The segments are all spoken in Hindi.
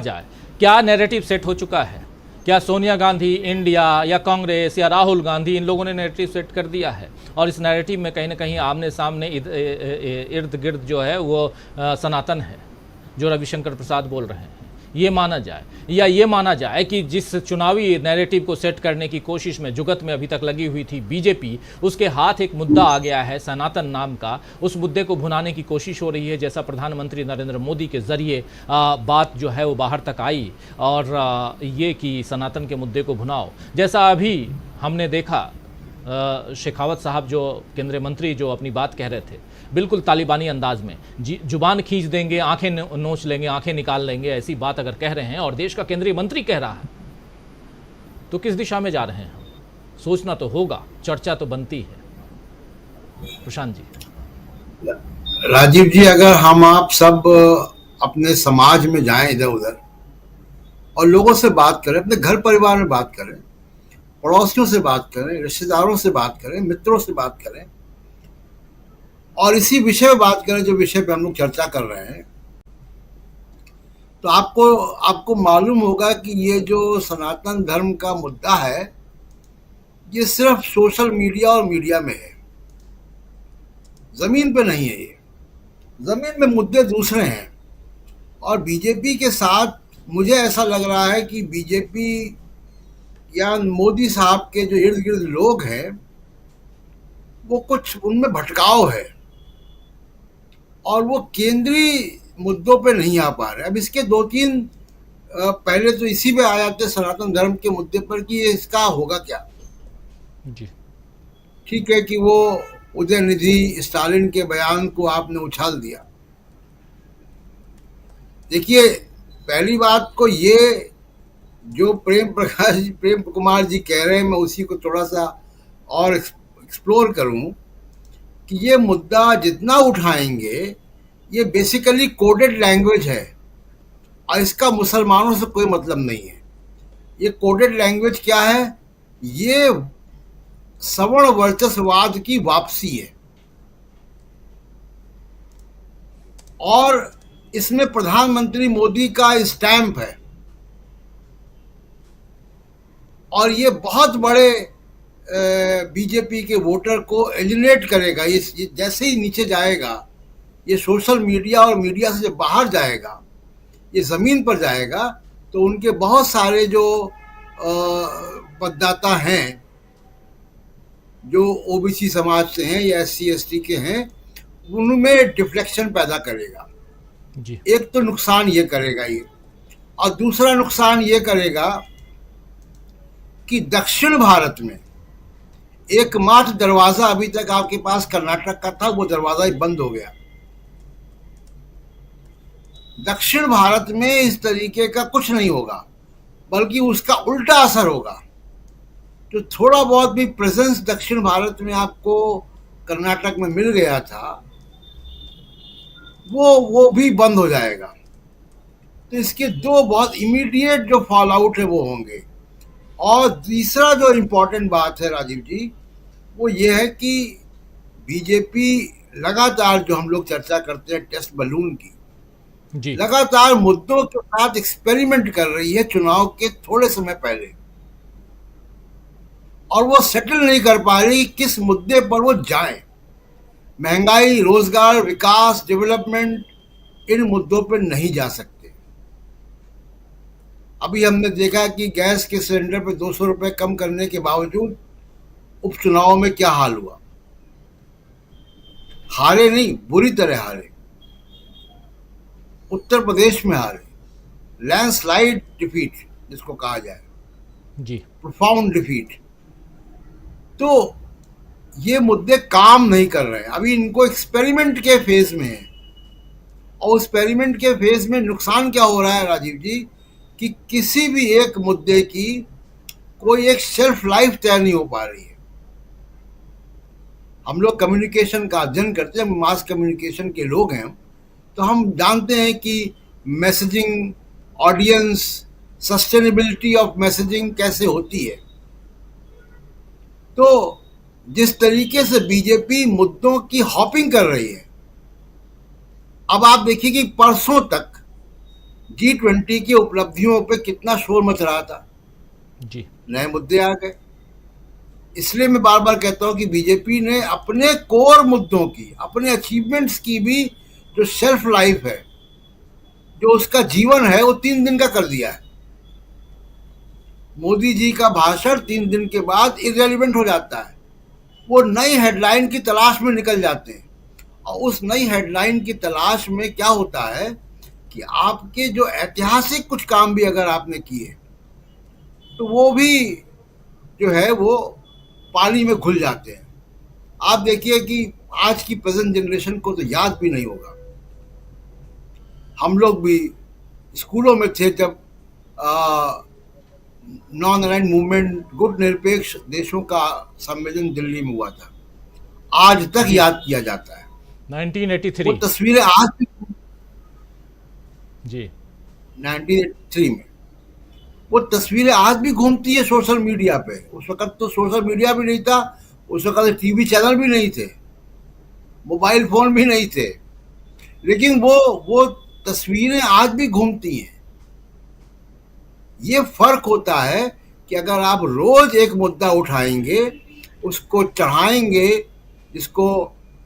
जाए, क्या नैरेटिव सेट हो चुका है? क्या सोनिया गांधी, इंडिया या कांग्रेस या राहुल गांधी, इन लोगों ने नैरेटिव सेट कर दिया है? और इस नैरेटिव में कहीं ना कहीं आमने सामने इर्द गिर्द जो है वो सनातन है, जो रविशंकर प्रसाद बोल रहे हैं। ये माना जाए, या ये माना जाए कि जिस चुनावी नैरेटिव को सेट करने की कोशिश में, जुगत में अभी तक लगी हुई थी बीजेपी, उसके हाथ एक मुद्दा आ गया है सनातन नाम का, उस मुद्दे को भुनाने की कोशिश हो रही है, जैसा प्रधानमंत्री नरेंद्र मोदी के जरिए बात जो है वो बाहर तक आई, और ये कि सनातन के मुद्दे को भुनाओ। जैसा अभी हमने देखा शेखावत साहब जो केंद्रीय मंत्री जो अपनी बात कह रहे थे, बिल्कुल तालिबानी अंदाज में, जुबान खींच देंगे, आंखें नोच लेंगे, आंखें निकाल लेंगे, ऐसी बात अगर कह रहे हैं और देश का केंद्रीय मंत्री कह रहा है, तो किस दिशा में जा रहे हैं हम? सोचना तो होगा, चर्चा तो बनती है। प्रशांत जी। राजीव जी, अगर हम आप सब अपने समाज में जाएं इधर उधर और लोगों से बात करें, अपने घर परिवार में बात करें, पड़ोसियों से बात करें, रिश्तेदारों से बात करें, मित्रों से बात करें और इसी विषय में बात करें जो विषय पे हम लोग चर्चा कर रहे हैं, तो आपको मालूम होगा कि ये जो सनातन धर्म का मुद्दा है, ये सिर्फ सोशल मीडिया और मीडिया में है, जमीन पे नहीं है। ये जमीन में मुद्दे दूसरे हैं। और बीजेपी के साथ मुझे ऐसा लग रहा है कि बीजेपी या मोदी साहब के जो इर्द गिर्द लोग हैं, वो कुछ उनमें भटकाव है और वो केंद्रीय मुद्दों पे नहीं आ पा रहे। अब इसके दो तीन पहले तो इसी पे आ जाते सनातन धर्म के मुद्दे पर कि ये इसका होगा क्या। जी, ठीक है कि वो उदयनिधि स्टालिन के बयान को आपने उछाल दिया। देखिए, पहली बात को ये जो प्रेम कुमार जी कह रहे हैं, मैं उसी को थोड़ा सा और एक्सप्लोर करूं कि ये मुद्दा जितना उठाएंगे, ये बेसिकली कोडेड लैंग्वेज है और इसका मुसलमानों से कोई मतलब नहीं है। ये कोडेड लैंग्वेज क्या है? ये सवर्ण वर्चस्ववाद की वापसी है और इसमें प्रधानमंत्री मोदी का स्टैंप है और ये बहुत बड़े बीजेपी के वोटर को एलिनेट करेगा। ये जैसे ही नीचे जाएगा, ये सोशल मीडिया और मीडिया से जब बाहर जाएगा, ये ज़मीन पर जाएगा, तो उनके बहुत सारे जो मतदाता हैं जो ओबीसी समाज से हैं या SC ST के हैं, उनमें डिफ्लेक्शन पैदा करेगा। जी। एक तो नुकसान ये करेगा ये, और दूसरा नुकसान ये करेगा कि दक्षिण भारत में एकमात्र दरवाजा अभी तक आपके पास कर्नाटक का था, वो दरवाजा ही बंद हो गया। दक्षिण भारत में इस तरीके का कुछ नहीं होगा, बल्कि उसका उल्टा असर होगा। जो थोड़ा बहुत भी प्रेजेंस दक्षिण भारत में आपको कर्नाटक में मिल गया था, वो भी बंद हो जाएगा। तो इसके दो बहुत इमीडिएट जो फॉल आउट है वो होंगे। और तीसरा जो इम्पोर्टेंट बात है राजीव जी, वो ये है कि बीजेपी लगातार, जो हम लोग चर्चा करते हैं टेस्ट बलून की, जी। लगातार मुद्दों के साथ एक्सपेरिमेंट कर रही है चुनाव के थोड़े समय पहले, और वो सेटल नहीं कर पा रही किस मुद्दे पर वो जाए। महंगाई, रोजगार, विकास, डेवलपमेंट, इन मुद्दों पर नहीं जा सकते। अभी हमने देखा कि गैस के सिलेंडर पर 200 रुपए कम करने के बावजूद उपचुनाव में क्या हाल हुआ। हारे नहीं, बुरी तरह हारे। उत्तर प्रदेश में हारे, लैंडस्लाइड डिफीट जिसको कहा जाए, जी। Profound defeat. तो ये मुद्दे काम नहीं कर रहे हैं, अभी इनको एक्सपेरिमेंट के फेज में है। और एक्सपेरिमेंट के फेज में नुकसान क्या हो रहा है राजीव जी, कि किसी भी एक मुद्दे की कोई एक शेल्फ लाइफ तय नहीं हो पा रही है। हम लोग कम्युनिकेशन का अध्ययन करते हैं, मास कम्युनिकेशन के लोग हैं, तो हम जानते हैं कि messaging, audience, sustainability of messaging कैसे होती है। तो जिस तरीके से बीजेपी मुद्दों की हॉपिंग कर रही है, अब आप देखिए कि परसों तक G20 की उपलब्धियों पे कितना शोर मच रहा था, जी नए मुद्दे आ गए। इसलिए मैं बार बार कहता हूं कि बीजेपी ने अपने कोर मुद्दों की, अपने अचीवमेंट्स की भी जो शेल्फ लाइफ है, जो उसका जीवन है, वो 3 दिन का कर दिया है। मोदी जी का भाषण 3 दिन के बाद इरेलीवेंट हो जाता है। वो नई हेडलाइन की तलाश में निकल जाते हैं, और उस नई हेडलाइन की तलाश में क्या होता है कि आपके जो ऐतिहासिक कुछ काम भी अगर आपने किए तो वो भी जो है वो पानी में घुल जाते हैं। आप देखिए कि आज की प्रेजेंट जनरेशन को तो याद भी नहीं होगा। हम लोग भी स्कूलों में थे जब नॉन अलाइंड मूवमेंट, गुट निरपेक्ष देशों का सम्मेलन दिल्ली में हुआ था। आज तक जी याद किया जाता है। वो 1983। तस्वीरें आज भी, जी 1983 में वो तस्वीरें आज भी घूमती है सोशल मीडिया पे। उस वक्त तो सोशल मीडिया भी नहीं था, उस वक्त टीवी चैनल भी नहीं थे, मोबाइल फोन भी नहीं थे, लेकिन वो तस्वीरें आज भी घूमती हैं। ये फर्क होता है कि अगर आप रोज एक मुद्दा उठाएंगे, उसको चढ़ाएंगे, जिसको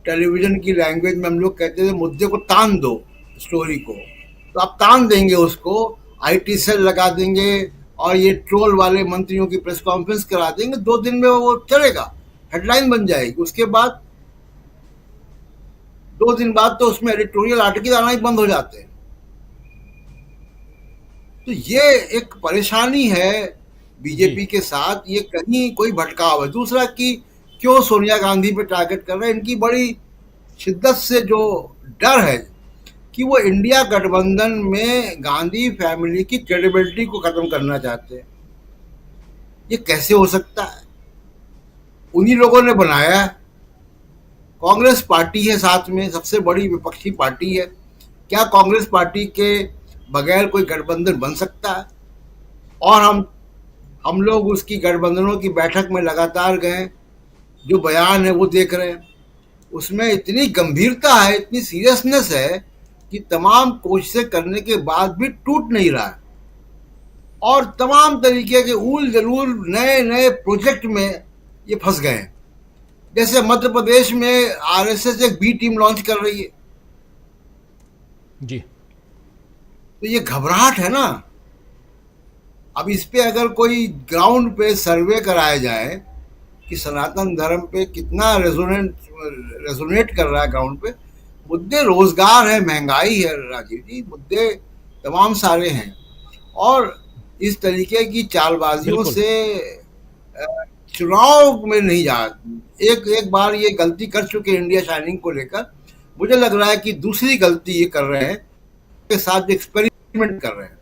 टेलीविजन की लैंग्वेज में हम लोग कहते थे मुद्दे को तान दो, स्टोरी को, तो आप तान देंगे उसको, आईटी सेल लगा देंगे और ये ट्रोल वाले मंत्रियों की प्रेस कॉन्फ्रेंस करा देंगे, 2 दिन में वो चलेगा, हेडलाइन बन जाएगी। उसके बाद 2 दिन बाद तो उसमें एडिटोरियल आर्टिकल आना ही बंद हो जाते हैं। तो ये एक परेशानी है बीजेपी जी के साथ, ये कहीं कोई भटकाव है। दूसरा कि क्यों सोनिया गांधी पे टारगेट कर रहे हैं, इनकी बड़ी शिद्दत से जो डर है कि वो इंडिया गठबंधन में गांधी फैमिली की क्रेडिबिलिटी को खत्म करना चाहते हैं। ये कैसे हो सकता है? उन्हीं लोगों ने बनाया है, कांग्रेस पार्टी है साथ में, सबसे बड़ी विपक्षी पार्टी है। क्या कांग्रेस पार्टी के बगैर कोई गठबंधन बन सकता है? और हम लोग उसकी गठबंधनों की बैठक में लगातार गए, जो बयान है वो देख रहे हैं, उसमें इतनी गंभीरता है, इतनी सीरियसनेस है कि तमाम कोशिशें करने के बाद भी टूट नहीं रहा है, और तमाम तरीके के ऊल जलूल नए नए प्रोजेक्ट में ये फंस गए हैं। जैसे मध्य प्रदेश में आरएसएस एक बी टीम लॉन्च कर रही है, जी तो ये घबराहट है ना। अब इस पे अगर कोई ग्राउंड पे सर्वे कराया जाए कि सनातन धर्म पे कितना रेजोनेट कर रहा है ग्राउंड पे, मुद्दे रोजगार है, महंगाई है राजीव जी, मुद्दे तमाम सारे हैं। और इस तरीके की चालबाजियों बिल्कुल से चुनाव में नहीं जा, एक बार ये गलती कर चुके इंडिया शाइनिंग को लेकर, मुझे लग रहा है कि दूसरी गलती ये कर रहे हैं, के साथ एक्सपेरिमेंट कर रहे हैं।